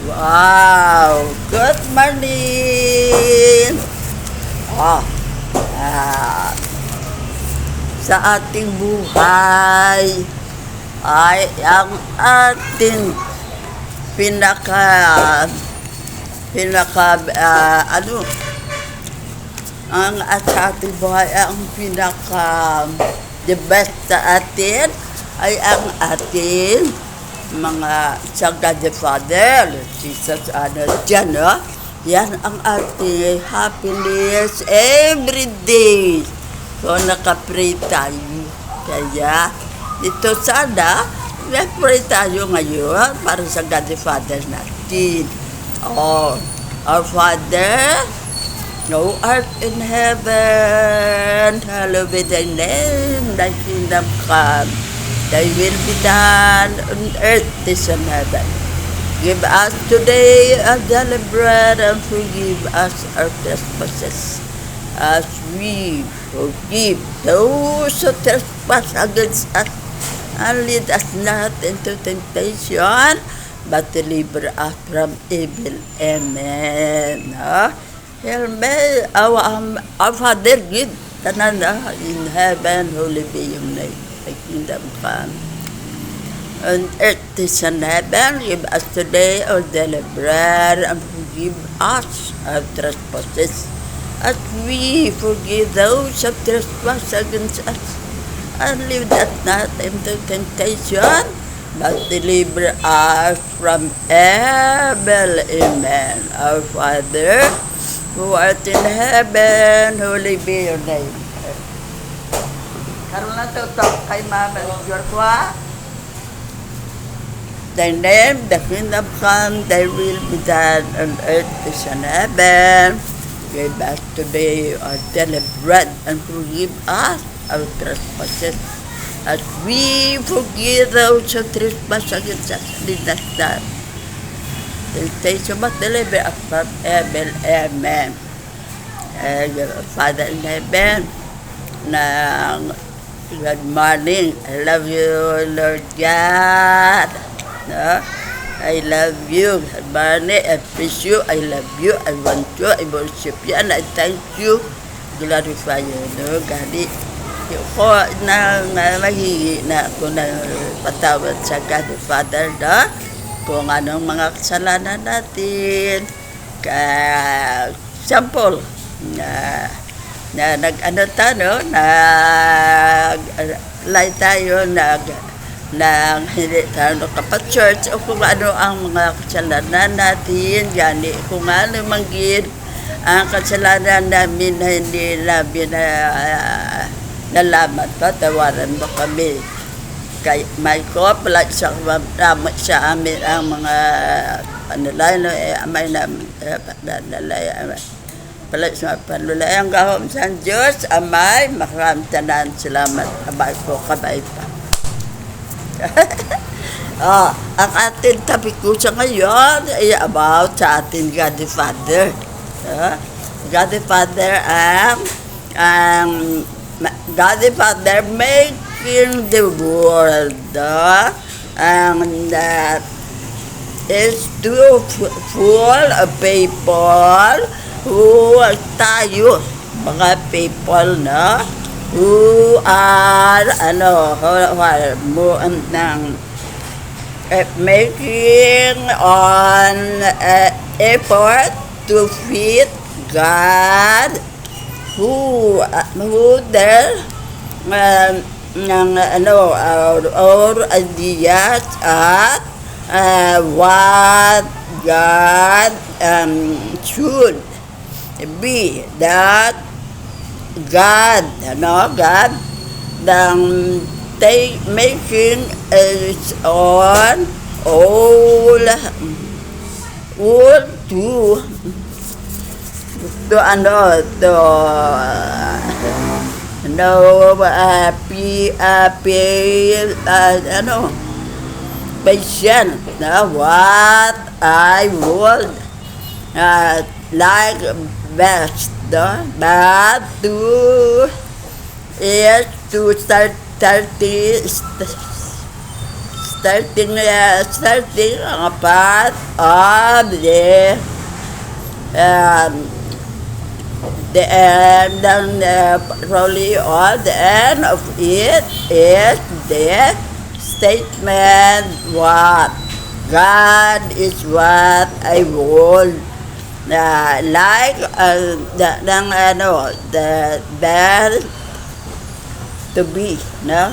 Wow! Good morning! Oh, ah, sa ating buhay ay ang ating ano, ang sa ating buhay ang the best sa atin ay ang ating mga sa God the Father, Jesus, dyan, no? Yan ang ating happiness every day. So, nakapray tayo. Kaya, dito sana, na-pray tayo ngayon para sa God the Father natin. Oh, our Father, who art in heaven, hallowed be thy name, thy kingdom come. Thy will be done on earth as in heaven. Give us today our daily bread and forgive us our trespasses, as we forgive those who trespass against us. And lead us not into temptation, but deliver us from evil. Amen. Hail Mary, our Father, give in heaven, holy be your name. Thy kingdom come. On earth as in heaven, give us today our daily bread, and forgive us our trespasses, as we forgive those who trespass against us. And lead us not into temptation, but deliver us from evil. Amen. Our Father, who art in heaven, holy be your name. Karoon na ito kay Mama Jorqua. Thy name, the kingdom come, thy will be done on earth as in heaven. Give us today our daily bread, and forgive us our trespasses, as we forgive those who trespass against us. Lead us not temptation, but deliver us from evil. Amen. Father in heaven, good morning. I love you, Lord God. No? I love you. Good morning. I appreciate you. I love you. I want you. I worship you. And I thank you. Glorify you, no? God. Ko nang mahihi na ako ng patawad sa God the Father, no? Kung anong mga kasalanan natin. Sample na nag-ano tayo, nag-light tayo, nang hindi tayo kapag-church, o kung ano ang mga kasalanan natin, gani, kung ano manggid ang kasalanan namin na hindi namin nalaman, patawaran mo kami. Kay Michael, palagi sa amin ang mga amay namin, palagi sa panulay ang gahom sa Diyos, amay, maraming tanan, salamat, abay po, kabay pa. Ang ating topic ko sa ngayon ay about sa ating God the Father. God the Father, God the Father making the world, and that is too full of people who tayo, mga people, no? Who are making on effort to feed God, who there our ideas at what God should be, that God, God, they making its own all to patient, what I would like best, but is to start starting ang part of the end, and probably all the end of it is the statement what God is what I want. Like the best to be, no?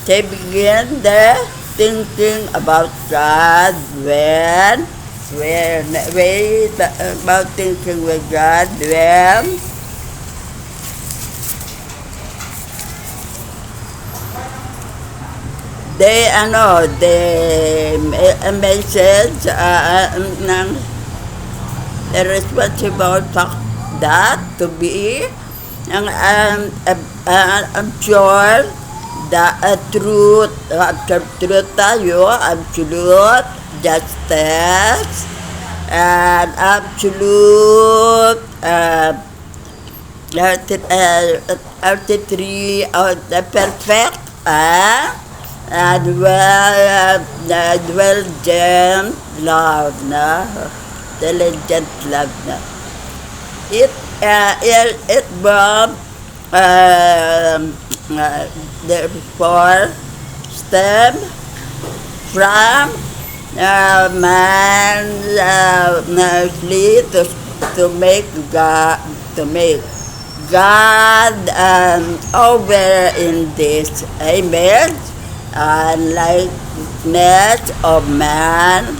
They begin the thinking about God when about thinking with God when the message ng responsible fact that to be ang sure the truth tayo, absolute justice and absolute artistry of the perfect and well-diligent love na diligent love na it brought the four stem from man to make God over in this image and likeness of man,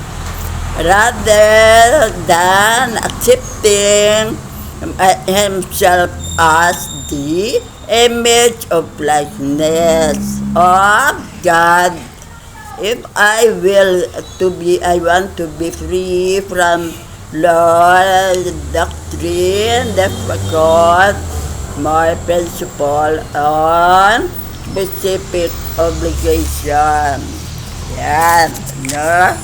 rather than accepting himself as the image of likeness of God. If I want to be free from law doctrine that focus my principle on specific obligation. Yan, no?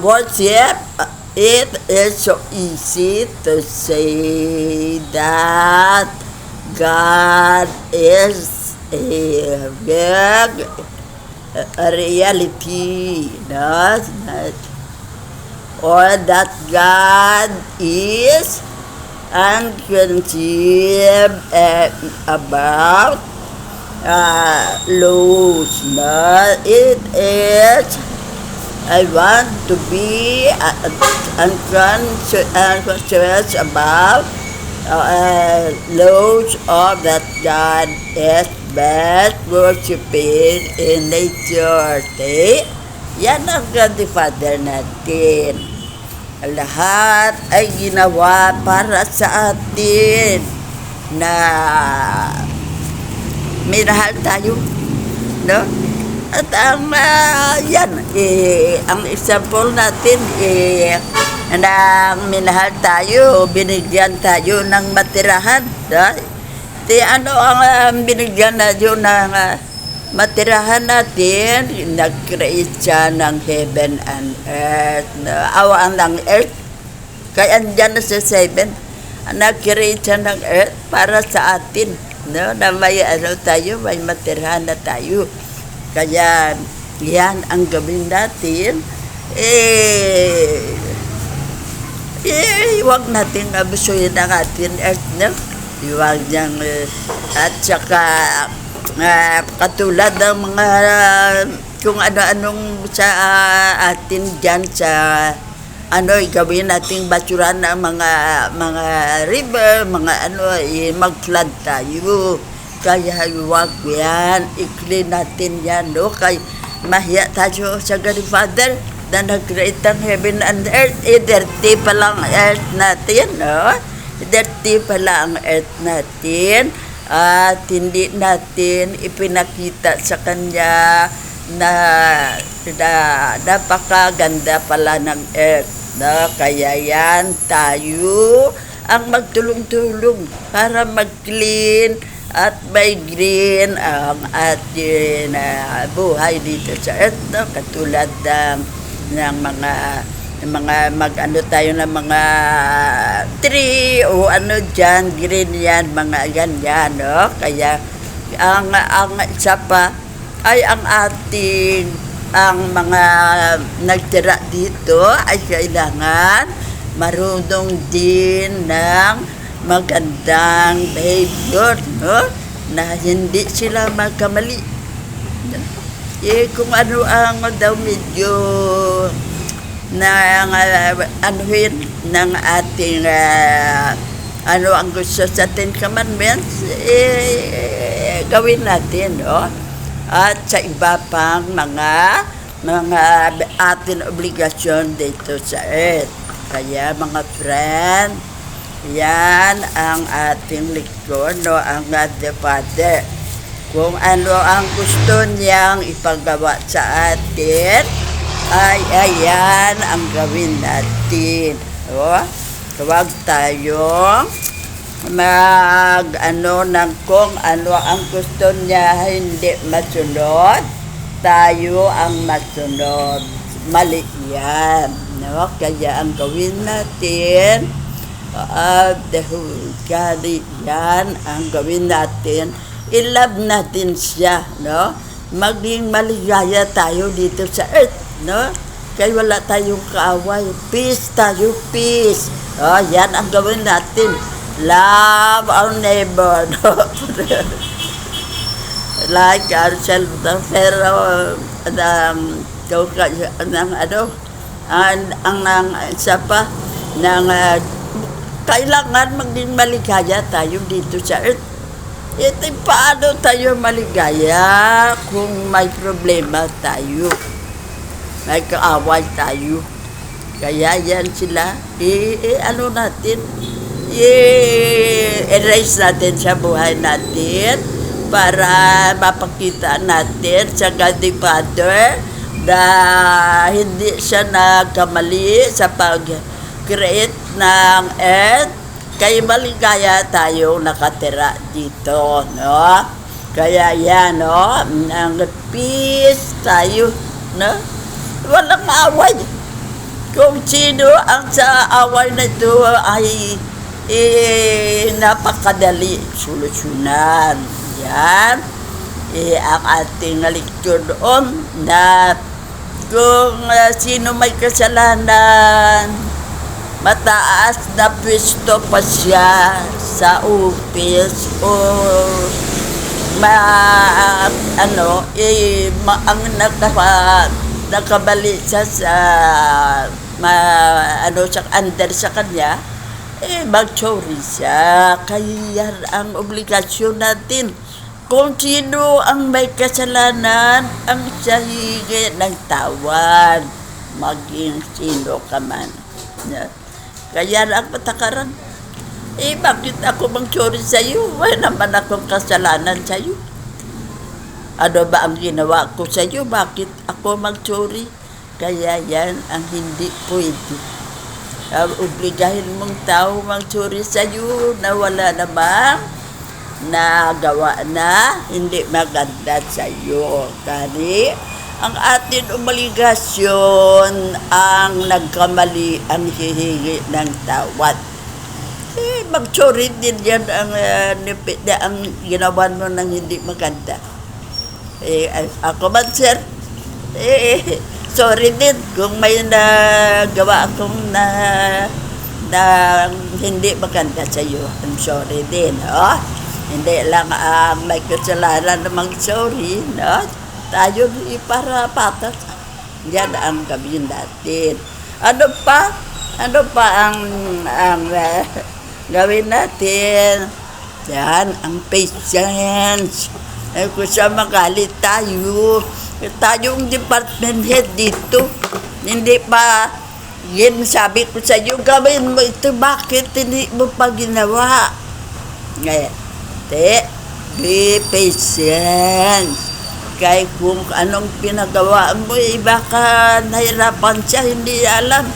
Worship, it is so easy to say that God is a big reality, no? Or that God is unconceived about laws. No? It is I want to be unconscious about laws of that God is best worshiping in nature. Yan ang God the Father natin. Lahat ay ginawa para sa atin na minahal tayo, no? At ang ang example natin nang minahal tayo, binigyan tayo ng matirahan, no? Ang binigyan natin ng matirahan natin, nag-create siya ng heaven and earth, awaan ng earth, kaya andyan na sa 7, nag-create siya ng earth para sa atin, no? Na may tayo, may matirahan na tayo. Kaya yan ang gawin natin, huwag natin abusuhin ang ating earth, no? Huwag niyang, at saka katulad ng mga kung ano-anong sa atin dyan sa gawin nating basuran ng mga river, mag-flood tayo. Kaya huwag yan, i-clean natin yan, no? Kaya mahiya tayo sa God the Father na nag-create ang heaven and earth. Dirty pa lang earth natin, no? Dirty pa lang ang earth natin. At hindi natin ipinakita sa Kanya na napakaganda pala ng earth, no? Kaya yan, tayo ang magtulong-tulong para mag-clean at may green ang ating buhay dito sa earth, no? Katulad ng mga mga mag-ano tayo ng mga tree o ano dyan, green yan, mga ganyan, no? Kaya ang isa pa ay ang ating ang mga nagtira dito ay kailangan marunong din ng magandang behavior, no? Na hindi sila magkamali. Kung ano ang daw medyo na anuhin ng ating ano ang gusto sa Ten Commandments, gawin natin, no? At sa iba pang mga ating obligasyon dito sa earth. Kaya mga friend, yan ang ating leksyon, no? Ang God the Father. Kung ano ang gusto niyang ipagawa sa atin, ay ayan ang gawin natin. O, huwag tayong ng kung ano ang gusto niya hindi masunod, tayo ang masunod. Mali yan, no? Kaya ang gawin natin yan ang gawin natin, i-love natin siya, no? Maging maligaya tayo dito sa earth, no? Kaya wala tayong kaaway. Peace tayo, peace. Oh, yan ang gawin natin. Love our neighbor, no? Like ourselves, pero ang isa pa ng kailangan maging maligaya tayo dito sa earth. Ito paano tayo maligaya kung may problema tayo, may kaaway tayo. Kaya yan sila, ano natin, i-erase natin sa buhay natin para mapakita natin sa God the Father na hindi siya nagkamali sa pag-create ng earth. Kaya maligaya tayo nakatira dito, no? Kaya yan, no? Ang peace tayo, no? Walang away. Kung sino ang sa away na ito ay napakadali solusyonan. Yan. Ang ating leksyon doon na kung sino may kasalanan, mataas na pwesto pa siya sa office o ang nakabali siya sa sa under sa kanya, mag-sorry siya. Kaya ang obligasyon natin, kung sino ang may kasalanan, ang siya hingi ng tawad, maging sino ka man. Kaya ang patakaran, bakit ako mag-sorry sa'yo? Wala naman akong kasalanan sa'yo. Ano ba ang ginawa ko sa'yo? Bakit ako mag-sorry? Kaya yan ang hindi pwede. Obligahin mong tao mag-sorry sa'yo na wala namang nagawa na hindi maganda sa'yo. Kani, ang ating obligasyon ang nagkamali ang hihingi ng tawad. Mag-sorry din yan ang ginawa mo ng hindi maganda. Ako man, sir, sorry din kung may nagawa akong na hindi maganda sa iyo. I'm sorry din, no? Hindi lang may kasalanan na mag-sorry, no? Tayo para patas. Yan ang gawin natin. Ano pa ang gawin natin? Yan ang patience. Kung sa magalit tayong department head dito, hindi pa yan sabi ko sa iyo, gawin mo ito, bakit hindi mo pa ginawa? Ngayon, be patient. Kaya kung anong pinagawa mo, baka nahirapan siya, hindi alam.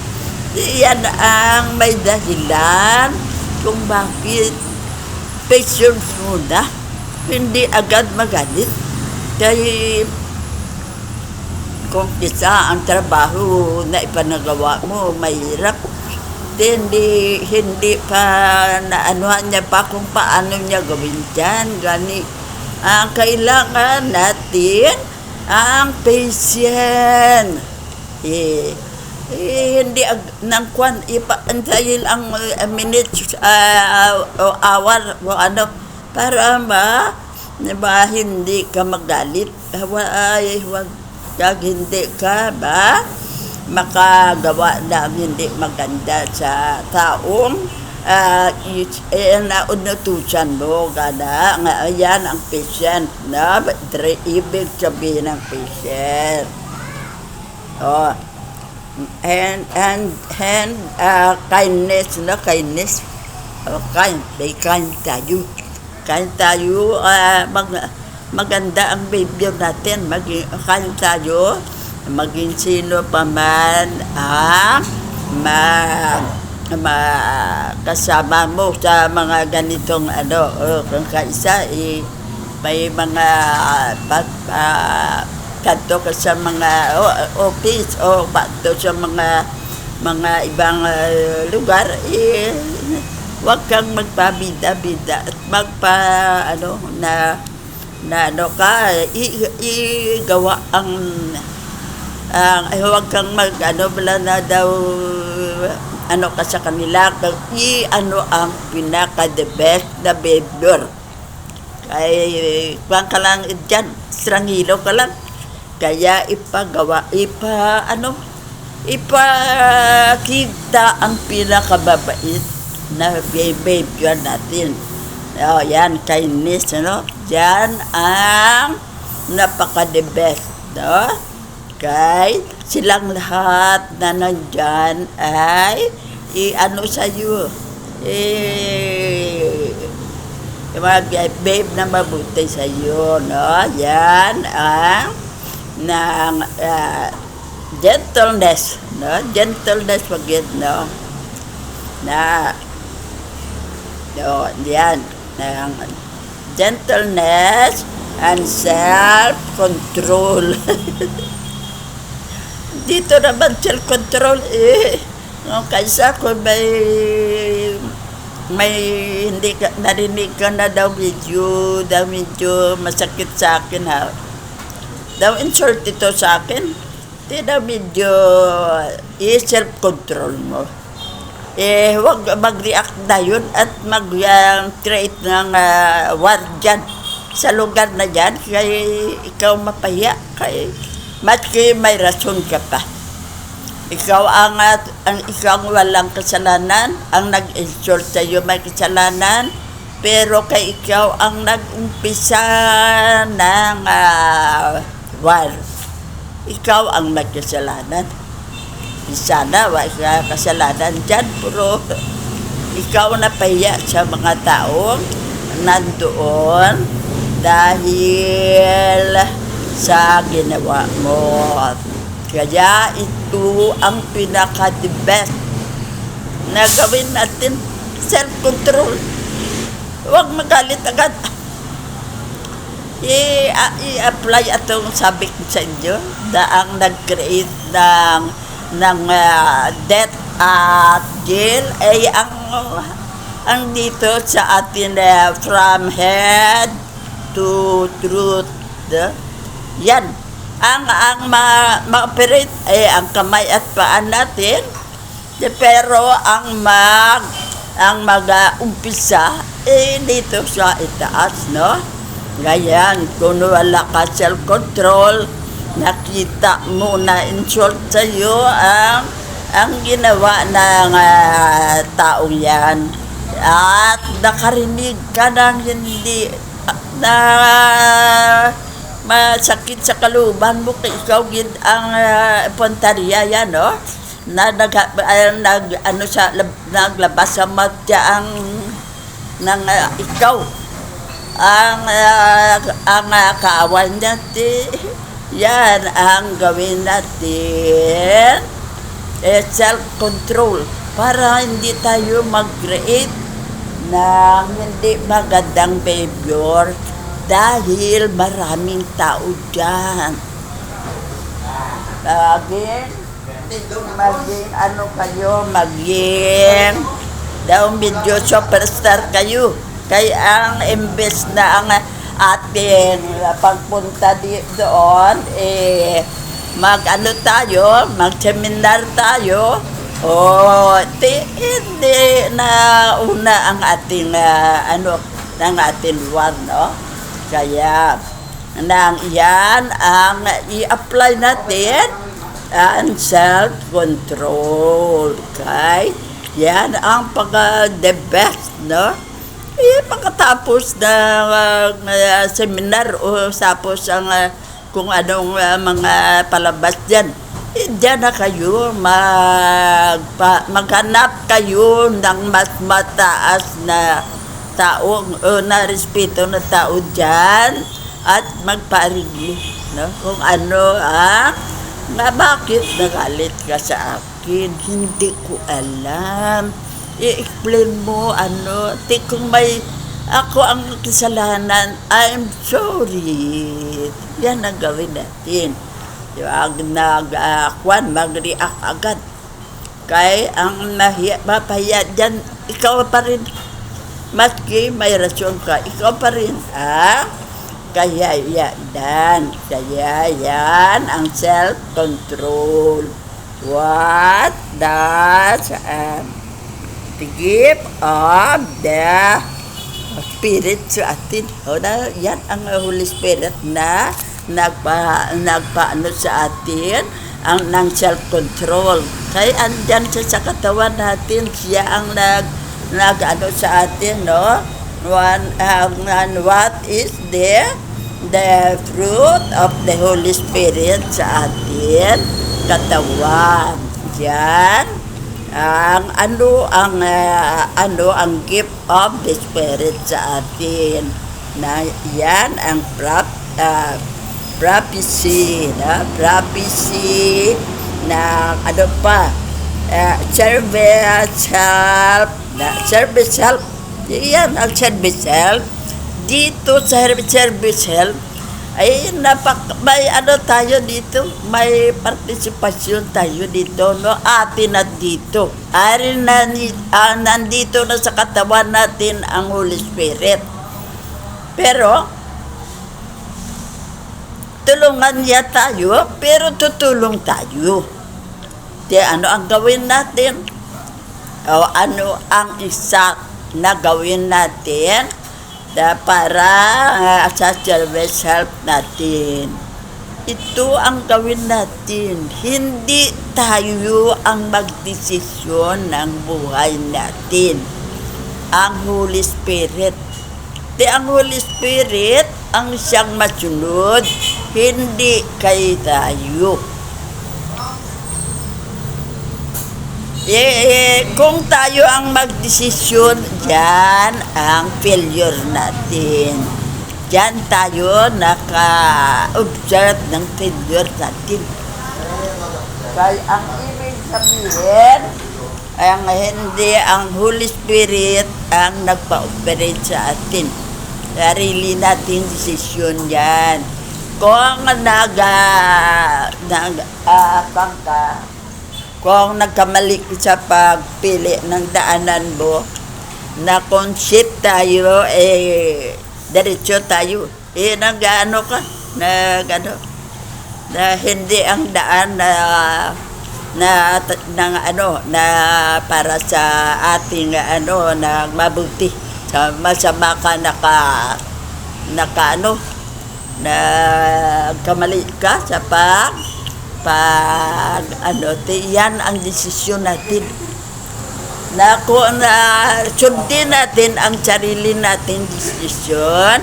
Yan ang may dahilan kung bakit patience muna, hindi agad magalit. Kaya kung isa ang trabaho na ipanagawa mo, mahirap. Hindi pa naanuhan niya pa kung paano niya gawin dyan. Gani, ang kailangan natin, ang patient. Hindi nang kwan ipaantayin ang minutes o hour o ano para hindi ka magalit. Huwag hindi ka makagawa ng hindi maganda sa taong nautusan mo gana nga yan ang patient na ibig sabihin ng patient. And kindness, kindness. Kind tayo. Maganda ang behavior natin. Kind tayo. Maging sino pa man ang kasama mo sa mga ganitong kung kaisa may mga kanto ka sa mga office o bato sa mga ibang lugar, huwag kang magpabida-bida at igawa ang huwag kang wala na daw ka sa kanila, ang pinaka-the best na behavior. Kaya ka lang dyan, strangilo ka lang. Kaya ipakita ang pinakababait na behavior natin. Yan, kindness, Yan ang napaka-the best, Kaya silang lahat na nandyan ay sa'yo, babe na mabuti sa'yo, Yan ang ng gentleness, gentleness pagit, yan ng gentleness and self-control. Dito naman self-control kaysa kung may hindi ka narinig ka na daw medyo masakit sa akin daw insult ito sa akin, di daw medyo self-control mo. Huwag mag-react na yun at mag-create ng war dyan sa lugar na dyan, kaya ikaw mapahiya, kaya maski may rason ka pa. Ikaw ikaw walang kasalanan, ang nag-insult sa iyo may kasalanan, pero kay ikaw ang nag-umpisa ng war. Ikaw ang nagkasalanan. Sana wala kasalanan dyan, pero ikaw napahiya sa mga taong nandoon dahil sa ginawa mo. Kaya ito ang pinaka-the best na gawin natin, self-control. Huwag magalit agad. I-apply itong sabi ko sa inyo na ang nag-create ng death at jail ay ang dito sa atin from head to truth. Yan. Ang ma-operate ay ang kamay at paan natin, pero ang mag-umpisa dito sa itaas, Ngayon, kung wala ka self-control, nakita mo na insult sa iyo ang ginawa ng taong yan, at nakarinig ka ng hindi na masakit sa kaluban mo, kay ikaw ang puntarya yan, na naglabas sa matya ng ikaw ang kaaway natin. Yan ang gawin natin, self-control, para hindi tayo mag-create ng hindi magandang behavior dahil maraming tao dyan. maging ano kayo, maging daw medyo superstar kayo. Kaya ang imbes na ang atin pagpunta doon, mag-ano tayo, mag-seminar tayo, hindi na una ang ating, ng ating war, no? Kaya, yan ang i-apply natin ang self-control. Okay? Yan ang the best, no? Pagkatapos ng seminar o tapos ang kung anong mga palabas dyan, dyan na kayo maghanap kayo ng mas mataas na tao o na respeto na tao dyan at magparigi, no? Kung ano nga bakit nagalit ka sa akin, hindi ko alam. I-explain mo kung may ako ang kasalanan, I'm sorry. Yan ang gawin natin. Mag-react agad. Kaya ang mapahiya dyan, ikaw pa rin. Maski may rasyon ka, ikaw pa rin. Kaya yan ang self-control. What does the gift of the Spirit sa atin? Yan ang Holy Spirit na nagpaano sa atin ang ng self-control. Kaya andyan sa katawan natin, siya ang nag-ano sa atin, no? What is the fruit of the Holy Spirit sa atin katawan? Yan ang gift of the Spirit sa atin, na yan ang prophecy na service help. Yan ang service help. Dito sa service help ay may tayo dito, may partisipasyon tayo dito, no? Atin na dito. Nandito na sa katawan natin ang Holy Spirit. Pero tulungan niya tayo, pero tutulong tayo. Ano ang gawin natin? O ano ang isa na gawin natin para sa service help natin? Ito ang gawin natin. Hindi tayo ang magdesisyon ng buhay natin. Ang Holy Spirit. Ang Holy Spirit ang siyang masunod, hindi kayo tayo. Kung tayo ang magdesisyon, diyan ang failure natin. Diyan tayo naka-observe ng failure natin. Kaya ang ibig sabihin, hindi ang Holy Spirit ang nagpa-operate sa atin. Sarili nating desisyon yan. Kung kung nagkamali sa pagpili ng daanan mo, na conscious tayo, diretso tayo. Nag-ano ka? Na hindi ang daan na para sa ating na mabuti. Masama ka kamali ka sa yan ang desisyon natin. Kung sundin natin ang sarili natin desisyon,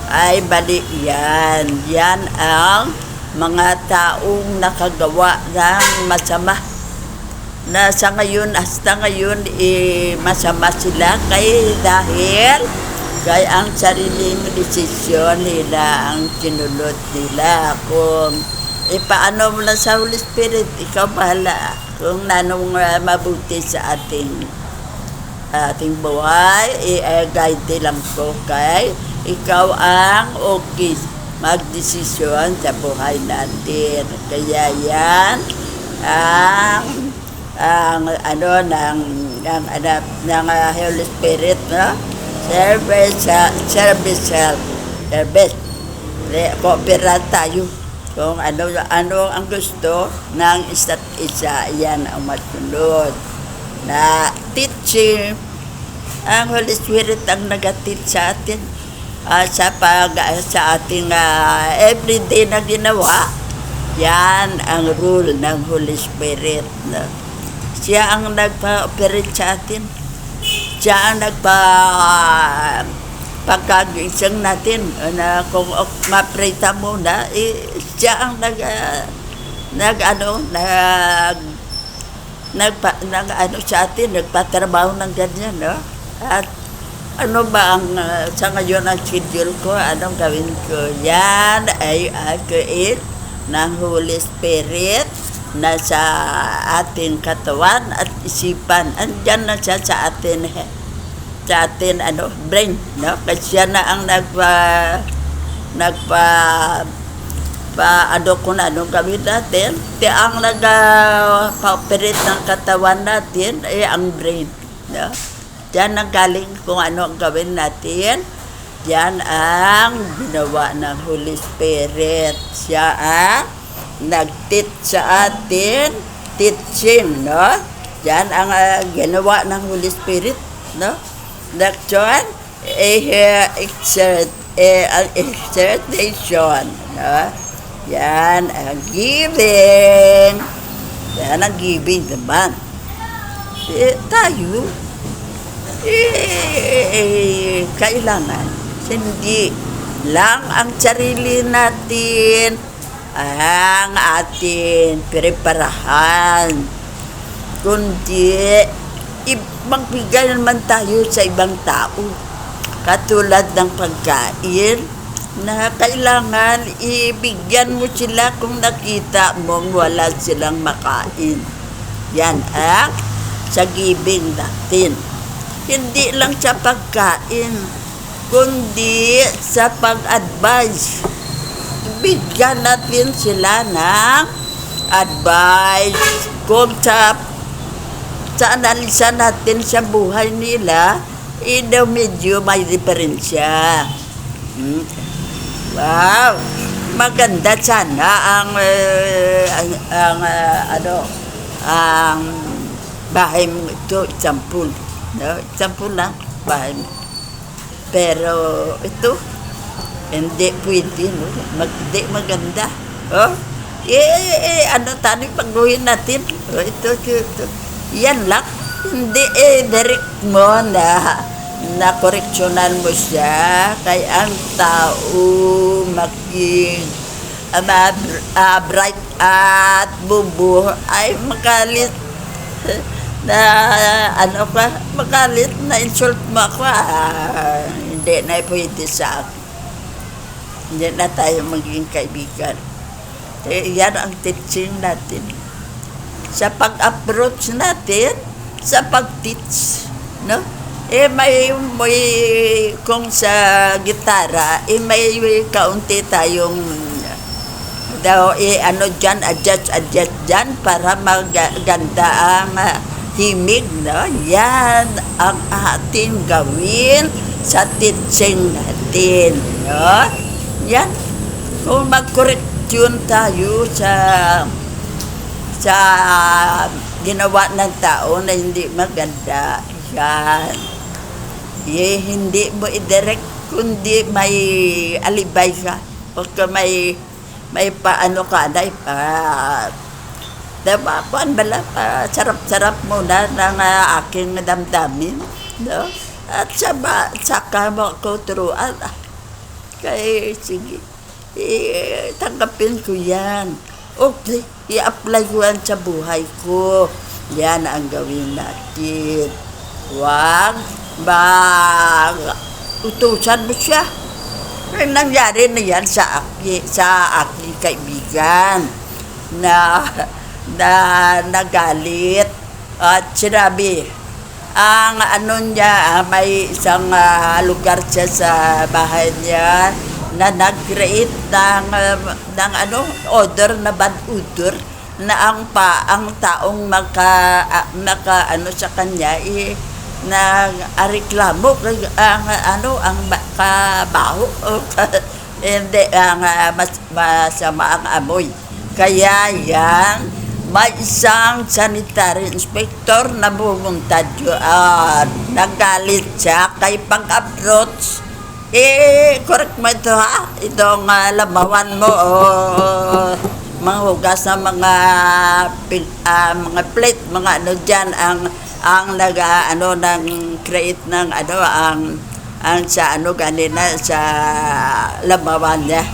ay bali yan. Yan ang mga taong nakagawa ng masama. Hasta ngayon, masama sila dahil ang sariling desisyon nila ang sinunod nila. Kung paano mo lang sa Holy Spirit, ikaw bahala kung nanong mabuti sa ating buhay. Guide lang ko kay ikaw ang okay. magdesisyon sa buhay natin. Kaya yan ang ng Holy Spirit, no? Service. Cooperate tayo kung ano ang gusto ng isa't isa. Yan ang masunod na teaching. Ang Holy Spirit ang nag-teach sa atin sa ating everyday na ginawa. Yan ang rule ng Holy Spirit, no? Siya ang nagpa-operate sa atin. Siya ang pagkagising natin na kung maprita muna, siya ang sa atin, nagpatrabaho ng ganyan, no? At ano ba ang sa ngayon ang schedule ko, anong gawin ko? Yan ay agad ng Holy Spirit na sa ating katawan at isipan. Andyan na siya sa atin brain, no? Kasi siya na ang kung anong gawin natin. Ang nagpa-operate ng katawan natin ay ang brain, no? Diyan ang galing kung ano ang gawin natin. Diyan ang ginawa ng Holy Spirit. Siya ang nag-teach sa atin, teaching, no? Diyan ang ginawa ng Holy Spirit, no? Next one, exhortation, no? Yan ang giving. Yan ang giving naman. Tayo, kailangan hindi lang ang sarili natin ang ating preparahan, kundi magbigay naman tayo sa ibang tao, katulad ng pagkain na kailangan ibigyan mo sila kung nakita mong wala silang makain. Yan ang sa giving natin. Hindi lang sa pagkain, kundi sa pag-advise. Bigyan natin sila ng advice kung sa analisa natin sa buhay nila, medyo may diferensya. Wow! Maganda sana ang bahay mo ito, example. No? Example lang, bahay mo. Pero ito, hindi pwede, no? Hindi maganda. Oh? Tayo pagawin natin? Oh, ito. Yan lang. Hindi direct mo na koreksyonan mo siya. Kaya ang tao maging bright at bubo ay magalit magalit na insult mo ako. Hindi na pwede sa akin. Hindi na tayo maging kaibigan. Yan ang teaching natin. Sa pag-approach natin, sa pag-teach, no? May kung sa gitara, may kaunti tayong adjust dyan para maganda ang himig, no? Yan ang ating gawin sa teaching natin, no? Yan. Kung mag-correction tayo sa ginawa ng tao na hindi maganda, yan. Hindi mo i-direct, kundi may alibay ka. O may paano ka na, diba, sarap-sarap muna ng aking damdamin, no? At saka mo ako turuan. Kaya, sige, tanggapin ko yan. Okay, i-apply ko yan sa buhay ko. Yan ang gawin natin. Huwag utusan mo siya. Nangyari na yan sa aking kaibigan na nagalit at sinabi ang may isang lugar siya sa bahay niya na nag-create ng odor na bad odor na ang taong maka ano sa kanya reklamo ang kabaho hindi mas masama ang amoy. Kaya yan, may isang sanitary inspector na pumunta doon. Nagalit siya kay pag-approach. Correct mo ito ha? Itong lamawan mo manghugas ng mga plate, mga ano dyan, ang nang create ng ang sa ganina sa lamawan niya.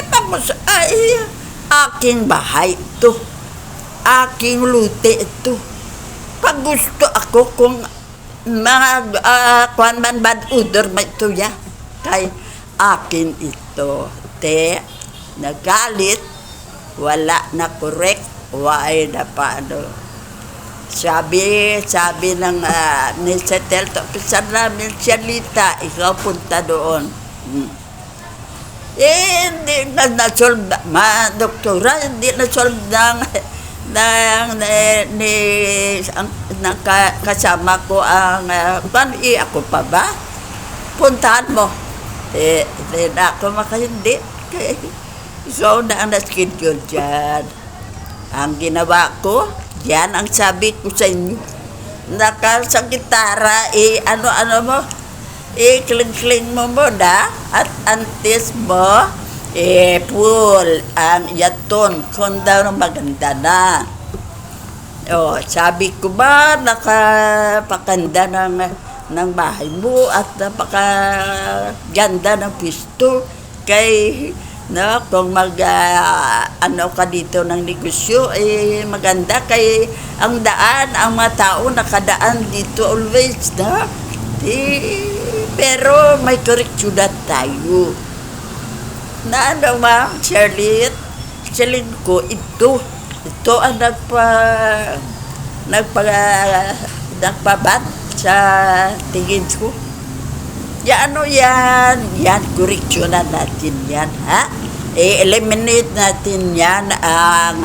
Tapos aking bahay ito, aking luti ito. Pag gusto ako kung mga kuan man bad odor may ito ya, kay akin ito. Nagalit, wala na correct, why na paano. Sabi ng ni Setel, pisan namin siya Lita, ikaw punta doon. Hindi na-solve, doktora, hindi na-solve ng kasama ko ang ako pa ba? Puntahan mo. Hindi na ako makahindi. Ikaw na ang na-schedule dyan. Ang ginawa ko, yan ang sabi ko sa inyo. Sa gitara, ano mo, kling-kling mo muna at antes mo, pull ang yaton kung daw maganda na. Sabi ko ba, nakapakanda ng bahay mo at napakaganda ng pisto kay kung ka dito ng negosyo maganda kay ang daan, ang mga tao nakadaan dito always na pero may correction na tayo na Charlotte silin ko ito ang nagpabat sa tingin ko. Yan correction na natin yan, ha? Eliminate natin yan ang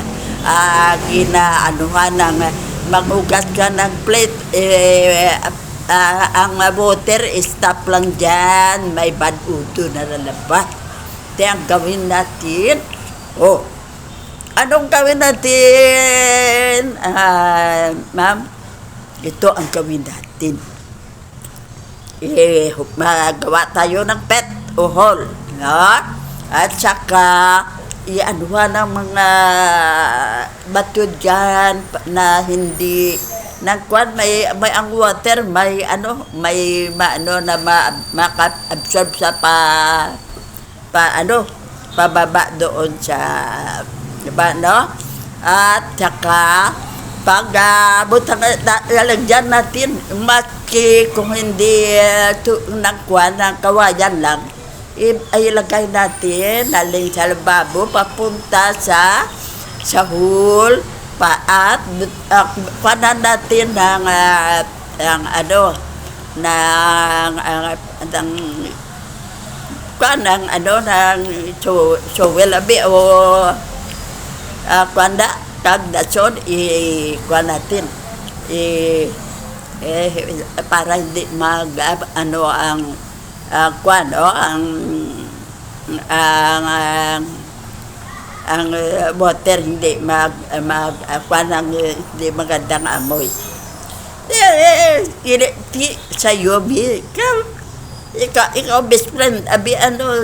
ginaanuhan ng maghugas ka ng plate. Ang water, stop lang dyan. May bad odor na lalabas. Ang gawin natin, anong gawin natin, ma'am? Ito ang gawin natin. Magawa tayo ng pet o hole, no? At saka ianuhan ng mga bato dyan na hindi nagkuhan, may ang water, may na maka-absorb sa pababa doon sa diba, no? At saka pag lalagyan natin maski kung hindi nagkuhan ng kawayan lang, ay ilagay natin naling sa lababo papunta sa hole at kuhanan natin ng shovel abi o kuanda tag dason kuha natin para hindi ang water hindi hindi magandang amoy. Sa Yobi, ikaw best friend, abi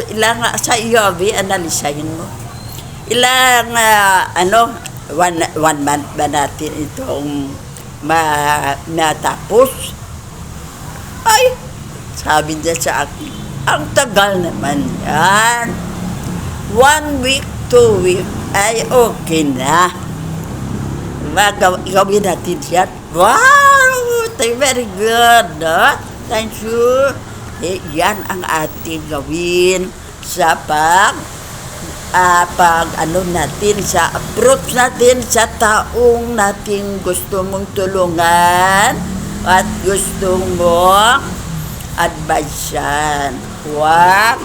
ilang sa Yobi, analisahin mo. Ilang one month ba natin itong matapos? Ay, sabi niya sa akin, ang tagal naman yan. 1 week, 2 week, ay okay na. Gawin natin yan. Wow! Very good, no? Thank you. Yan ang ating gawin sa natin, sa approach natin sa taong natin gusto mong tulungan at gusto mo advice yan. Huwag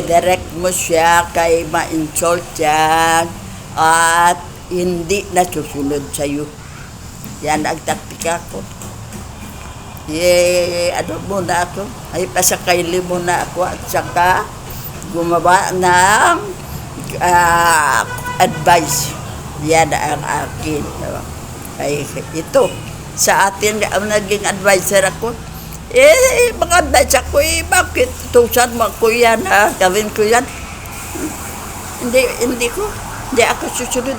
direct mo siya kay ma-insult yan at hindi na susunod sa'yo. Yan ang taktika ko. Ano muna ako? Ay, pasakaili muna ako at saka gumawa ng advice. Yan ang akin. Ay, ito. Sa atin, ang naging advisor ako, mga advice ako, bakit tusan mo ako yan, ha? Gawin ko yan. Hindi ako susunod.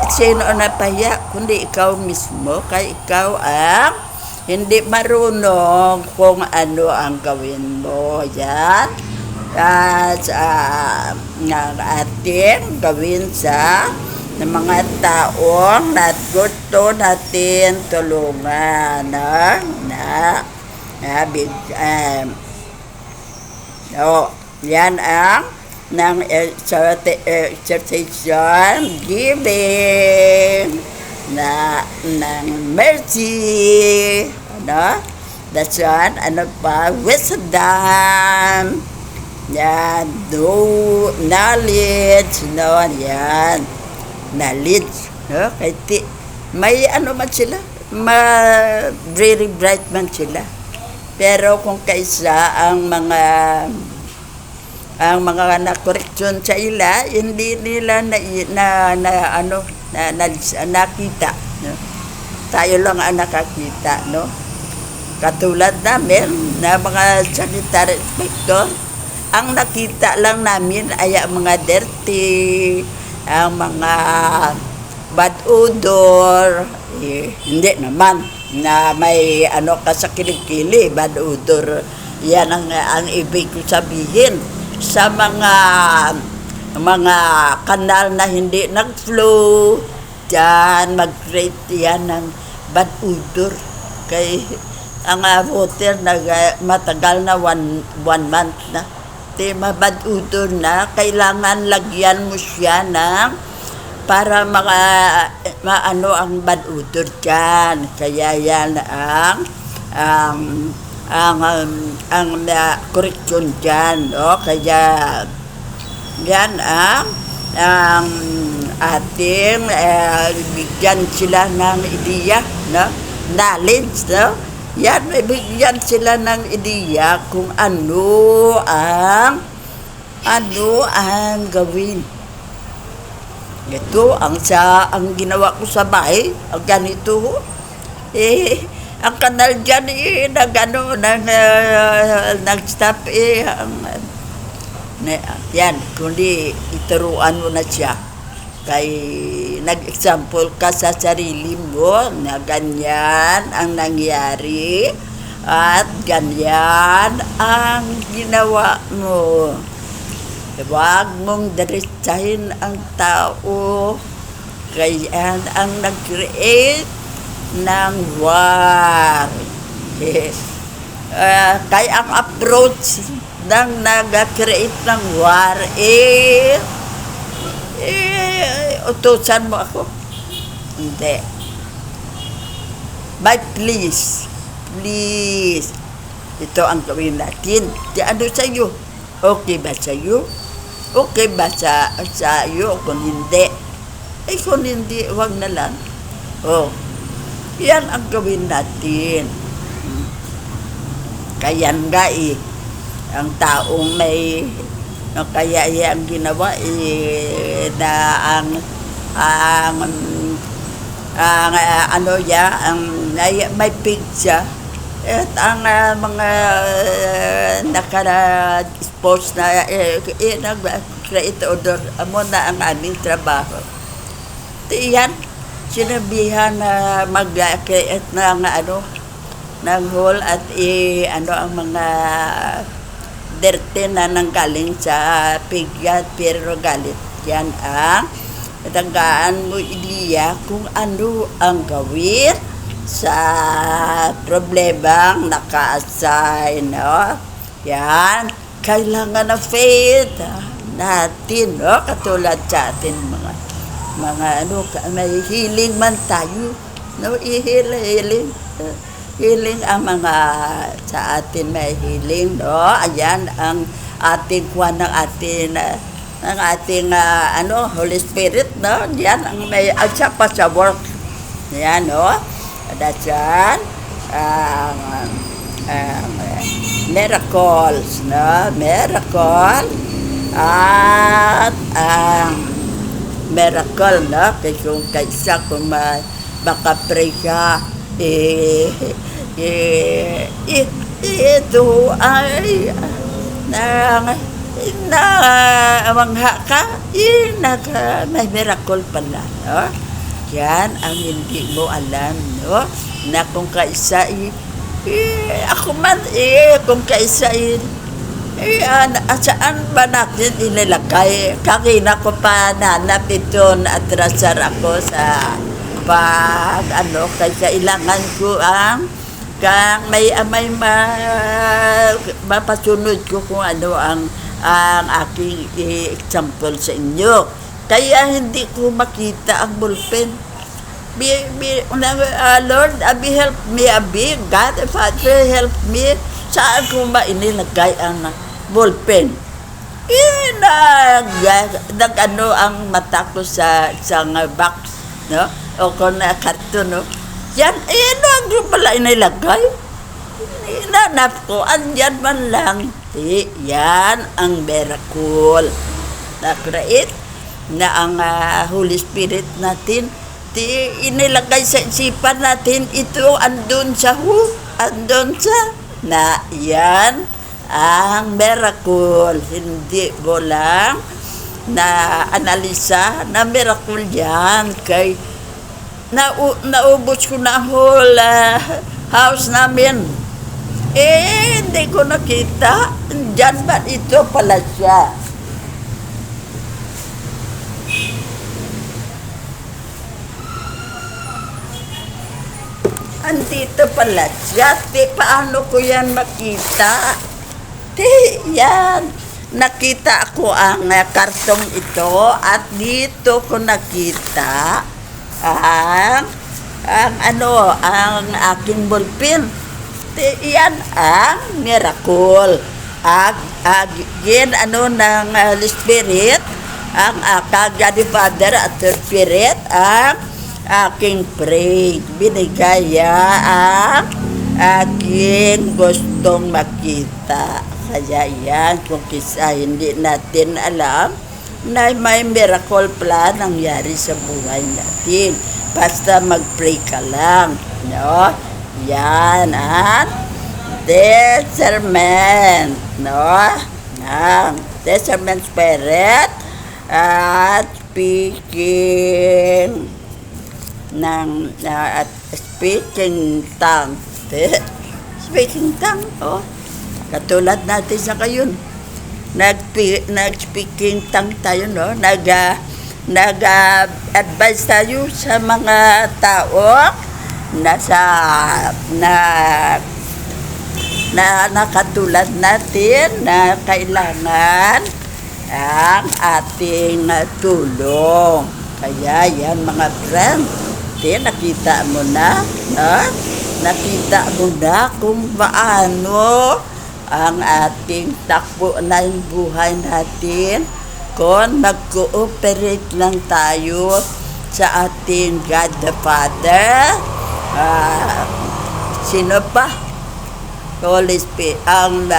Sino na pahiya, kundi ikaw mismo, kaya ikaw ang hindi marunong kung ano ang gawin mo. Yan. Ng ating gawin sa ng mga taong gusto natin tulungan yan ang ng exhortation giving ng mercy, that's one. Ano pa? Wisdom, yan, knowledge, yan, knowledge, kahit may ano man sila, very bright man sila, pero kung kaisa ang mga na-correction sa ila, hindi nila nakita, tayo lang ang nakakita, katulad namin na mga sanitary inspector, ang nakita lang namin ay ang mga dirty, ang mga bad odor, hindi naman na may ka sa kilikili, bad odor. Yan ang ibig ko sabihin sa mga kanal na hindi nag-flow, dyan mag-create yan ng bad odor. Kay ang water matagal na one month na, bad odor na, kailangan lagyan mo siya ng para maano ang bad odor dyan. Kaya yan ang correction dyan, kaya yan ang ating bigyan sila ng ideya, knowledge, yan, bigyan sila ng ideya kung ano ang gawin. Ito ang ginawa ko sa bahay, ang ganito, ang kanal dyan nag-stop yan, kundi ituruan mo na siya. Kay nag-example ka sa sarili mo na ganyan ang nangyari at ganyan ang ginawa mo. Huwag mong diretsahin ang tao, kaya ang nag-create ng war. Kaya ang approach ng nag-create ng war, utusan mo ako. Hindi. But please, ito ang gawin natin. Ano sa'yo? Okay ba sa'yo? Okay ba sa'yo? Kung hindi, kung hindi, huwag na lang. Yan ang gawin natin. Kaya nga ang taong may kaya ang ginawa na may pizza at ang mga naka-sports na nag-create order mo na ang aming trabaho. Yan, sinabihan na mag-create ng hall at ang mga dirty na nanggaling sa pigyan, pero galit. Yan ang tanggaan mo ideya kung ano ang gawin sa problemang naka-assign. Yan, kailangan na faith natin, katulad sa atin mga may healing man tayo, healing. Healing ang mga sa atin may healing, no? Ayan ang ating kuha ng ating Holy Spirit, no? Yan ang may agsa pa sa work. Yan, no? That's yan. Miracles, no? Miracle. At miracle, no? Kasi kung kaisa kung makapray ka, ito ay mangha ka, may miracle pala, no? Yan ang hindi mo alam, no? Na kung kaisa ako man, kung kaisa saan ba natin inilagay? Kanina ko pa nanap ito na atrasar ako sa kaya kailangan ko kang may mapasunod ko kung ano ang aking example sa inyo. Kaya hindi ko makita ang ballpen. Lord, help me, God, Father, help me. Saan ko ba inilagay ang ballpen? Ang mata ko sa isang box, no? O kung karton, no? Yan, ang pala inilagay. Inanap ko, andyan man lang. Yan ang miracle. Na-create na ang Holy Spirit natin, inilagay sa isipan natin, ito andun sa na yan ang miracle. Hindi mo lang na analisa na miracle yan kay naubos ko na whole house namin. Hindi ko nakita. Diyan ba ito pala siya? Andito pala siya. Paano ko yan makita? Yan. Nakita ko ang kartong ito at dito ko nakita ang aking ballpen. Yan ang miracle. Ng Holy Spirit, ang God the Father at the Spirit, ang aking pray. Binigay ang aking gustong makita. Kaya yan, kung kisa hindi natin alam na may miracle pala nangyari sa buhay natin. Basta mag-pray ka lang, no? Yan ang discernment, no? Ang discernment spirit at speaking speaking tongue. Speaking tongue, oh. Katulad natin sa kayon. Nag-speaking tongue tayo, no? Nag-advise tayo sa mga tao na nakatulad natin na kailangan ang ating tulong. Kaya yan mga friend, nakita mo na, no? Nakita mo na kung paano ang ating takbo ng buhay natin kung mag-cooperate lang tayo sa ating God the Father. Sino pa? Holy Spirit, ang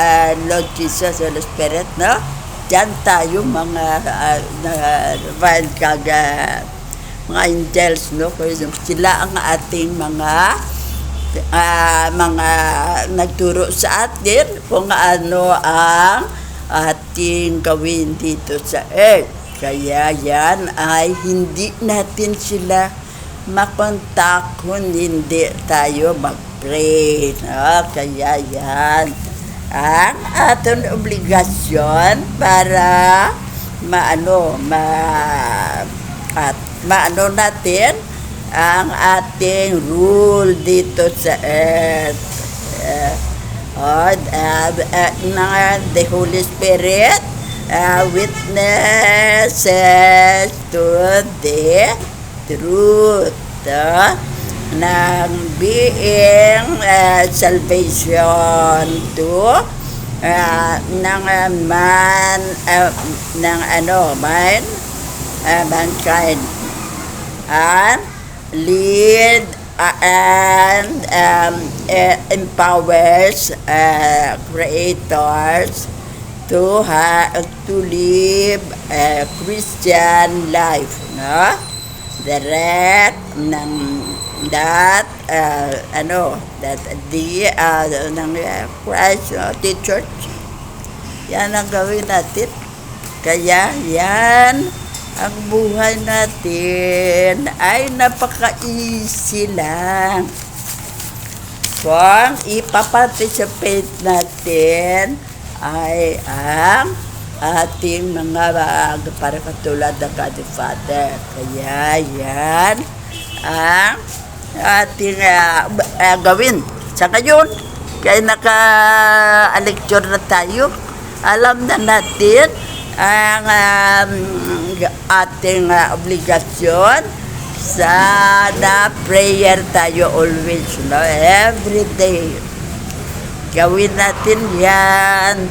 Lord Jesus, Holy Spirit, no? Diyan tayo mga mga angels, no? Sila ang ating mga nagturo sa atin kung ano ang ating gawin dito sa earth. Kaya yan ay hindi natin sila makontak kung hindi tayo mag-pray, no? Kaya yan ang ating obligasyon para maano natin ang ating rule dito sa earth. The Holy Spirit witnesses to the truth. ng being salvation to ng man ng mankind and lead and empowers creators to live a Christian life, no? Direct ng that that the ng Christ the church, yan ang gawin natin. Kaya yan ang buhay natin ay napaka-easy lang kung ipaparticipate natin ay ang ating mga para katulad ng God the Father. Kaya yan ang ating gawin. Sa ngayon, kaya naka-lecture na tayo, alam na natin ang ating obligasyon sa prayer tayo always, no? Every day. Gawin natin yan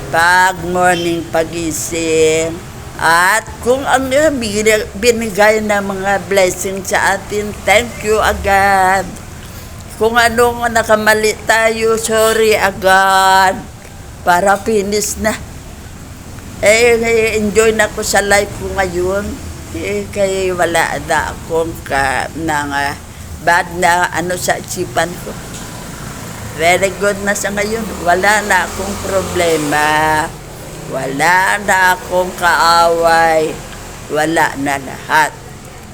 pag morning pagising. At kung ang binigay na mga blessing sa atin, thank you agad. Kung anong nakamali tayo, sorry agad. Para finish na. Enjoy na ko sa life ko ngayon. Kaya wala na akong bad na sa isipan ko. Very good na sa ngayon. Wala na akong problema. Wala na akong kaaway. Wala na lahat.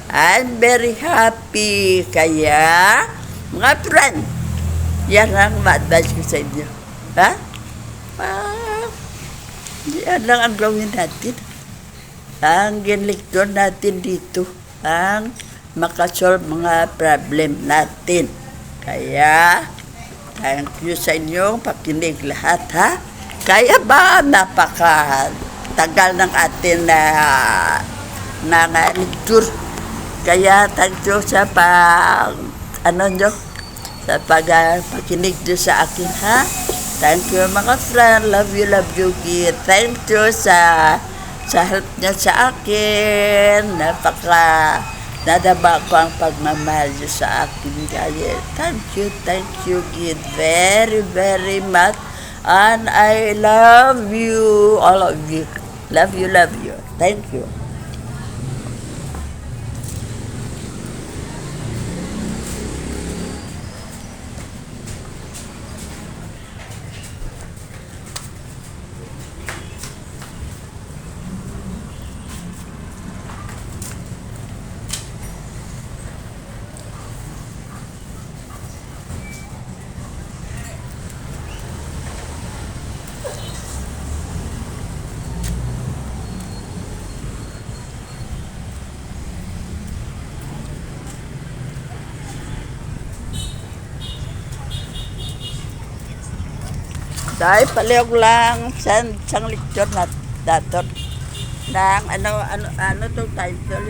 I'm very happy. Kaya, mga friend, yan ang ma-advise ko sa inyo. Ha? Yan lang ang gawin natin. Ang ginliktor natin dito. Ang makasolve mga problem natin. Kaya, thank you sa inyong pakinig lahat, ha? Kaya ba napaka-tagal ng atin na lecture? Kaya thank you sa pakinig nyo sa akin, ha? Thank you mga friend. Love you, kid. Thank you sa help nyo sa akin. Nadaba ko ang pagmamahal nyo sa akin. Kaya thank you, kid. Very, very much. And I love you, all of you. Love you. Thank you. Dahil palihog lang sang lecture na dator ng ano to title